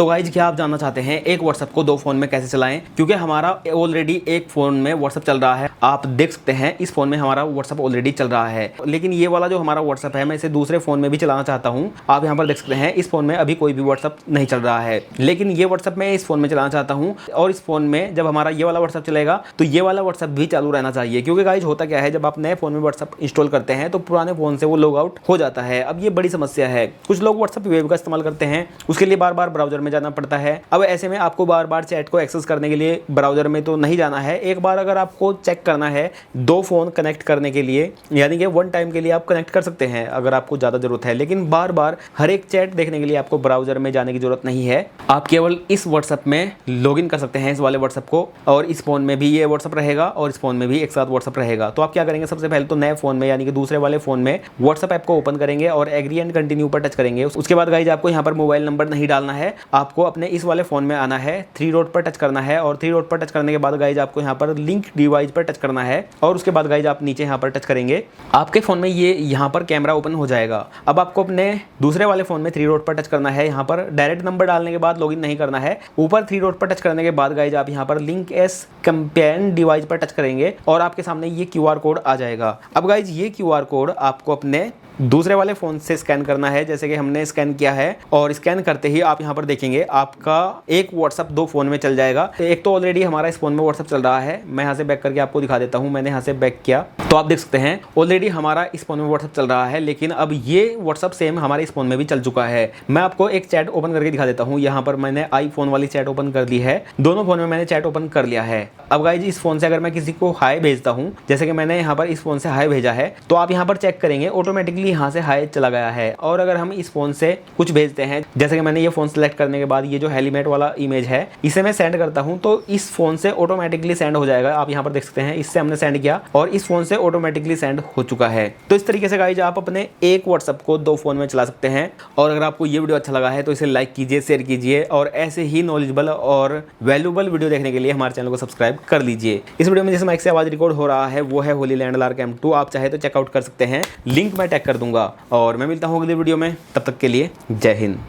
तो गाइज क्या आप जानना चाहते हैं एक व्हाट्सएप को दो फोन में कैसे चलाएं? क्योंकि हमारा ऑलरेडी एक फोन में व्हाट्सएप चल रहा है, आप देख सकते हैं इस फोन में हमारा व्हाट्सएप ऑलरेडी चल रहा है, लेकिन ये वाला जो हमारा व्हाट्सएप है मैं इसे दूसरे फोन में भी चलाना चाहता हूं। आप यहाँ पर देख सकते हैं इस फोन में अभी कोई भी व्हाट्सएप नहीं चल रहा है, लेकिन ये व्हाट्सएप मैं इस फोन में चलाना चाहता हूँ। और इस फोन में जब हमारा ये वाला व्हाट्सएप चलेगा तो ये वाला व्हाट्सएप भी चालू रहना चाहिए, क्योंकि गाइज होता क्या है जब आप नए फोन में व्हाट्सएप इंस्टॉल करते हैं तो पुराने फोन से वो लॉग आउट हो जाता है। अब ये बड़ी समस्या है, कुछ लोग व्हाट्सएप वेब का इस्तेमाल करते हैं, उसके लिए बार बार ब्राउजर में जाना पड़ता है। अब ऐसे में आपको बार बार चैट को एक्सेस करने के लिए ब्राउजर में तो नहीं जाना है। एक बार अगर आपको चेक करना है दो फोन कनेक्ट करने के लिए, यानी कि वन टाइम के लिए आप कनेक्ट कर सकते हैं अगर आपको ज़्यादा जरूरत है, लेकिन बार बार हर एक चैट देखने के लिए आपको ब्राउजर में जाने की जरूरत नहीं है। आप केवल इस व्हाट्सएप में लॉगिन कर सकते हैं, इस वाले व्हाट्सएप को, और इस फोन में भी ये व्हाट्सएप रहेगा और इस फोन में भी एक साथ व्हाट्सएप रहेगा। तो आप क्या करेंगे, सबसे पहले तो नए फोन में यानी कि दूसरे वाले फोन में व्हाट्सएप ऐप को ओपन करेंगे और एग्री एंड कंटिन्यू पर टच करेंगे। उसके बाद गाइज आपको यहाँ पर मोबाइल नंबर नहीं डालना है, आपको अपने इस वाले फोन में आना है, थ्री डॉट पर टच करना है, और थ्री डॉट पर टच करने के बाद गाइज आपको यहाँ पर लिंक डिवाइस पर टच करना है, और उसके बाद गाइज आप नीचे यहाँ पर टच करेंगे, आपके फोन में ये यहाँ पर कैमरा ओपन हो जाएगा। अब आपको अपने दूसरे वाले फोन में थ्री डॉट पर टच करना है, यहाँ पर डायरेक्ट नंबर डालने के बाद लॉगिन नहीं करना है। ऊपर थ्री डॉट पर टच करने के बाद गाइज आप यहाँ पर लिंक एस कंपेन डिवाइस पर टच करेंगे और आपके सामने ये क्यूआर कोड आ जाएगा। अब गाइज ये क्यूआर कोड आपको अपने दूसरे वाले फोन से स्कैन करना है, जैसे कि हमने स्कैन किया है, और स्कैन करते ही आप यहाँ पर देखेंगे आपका एक व्हाट्सएप दो फोन में चल जाएगा। तो एक तो ऑलरेडी हमारा इस फोन में व्हाट्सएप चल रहा है, मैं यहाँ से बैक करके आपको दिखा देता हूँ। मैंने यहाँ से बैक किया तो आप देख सकते हैं ऑलरेडी हमारा इस फोन में व्हाट्सएप चल रहा है, लेकिन अब ये व्हाट्सएप सेम हमारे इस फोन में भी चल चुका है। मैं आपको एक चैट ओपन करके दिखा देता हूँ। यहाँ पर मैंने आईफोन वाली चैट ओपन कर ली है, दोनों फोन में मैंने चैट ओपन कर लिया है। अब गाइज इस फोन से अगर मैं किसी को हाई भेजता हूँ, जैसे कि मैंने यहाँ पर इस फोन से हाई भेजा है, तो आप यहाँ पर चेक करेंगे ऑटोमेटिकली यहाँ से हाई चला गया है। और अगर हम इस फोन से कुछ भेजते हैं, जैसे कि मैंने ये फोन सेलेक्ट करने के बाद ये जो हेलीमेट वाला इमेज है इसे मैं सेंड करता हूं, तो इस फोन से ऑटोमेटिकली सेंड हो जाएगा। आप यहां पर देख सकते हैं इससे हमने सेंड किया और इस फोन से ऑटोमेटिकली सेंड हो चुका है। तो इस तरीके से गाइज आप अपने एक व्हाट्सएप को दो फोन में चला सकते हैं। और अगर आपको ये वीडियो अच्छा लगा है तो इसे लाइक कीजिए, शेयर कीजिए, और ऐसे ही नॉलेजेबल और वैल्यूएबल वीडियो देखने के लिए हमारे चैनल को सब्सक्राइब कर लीजिए। इस वीडियो में जिस माइक से आवाज रिकॉर्ड हो रहा है वो है होली लैंड लार्क M2। आप चाहे तो चेकआउट कर सकते हैं, लिंक मैं टैग कर दूंगा। और मैं मिलता हूँ अगली वीडियो में, तब तक के लिए जय हिंद।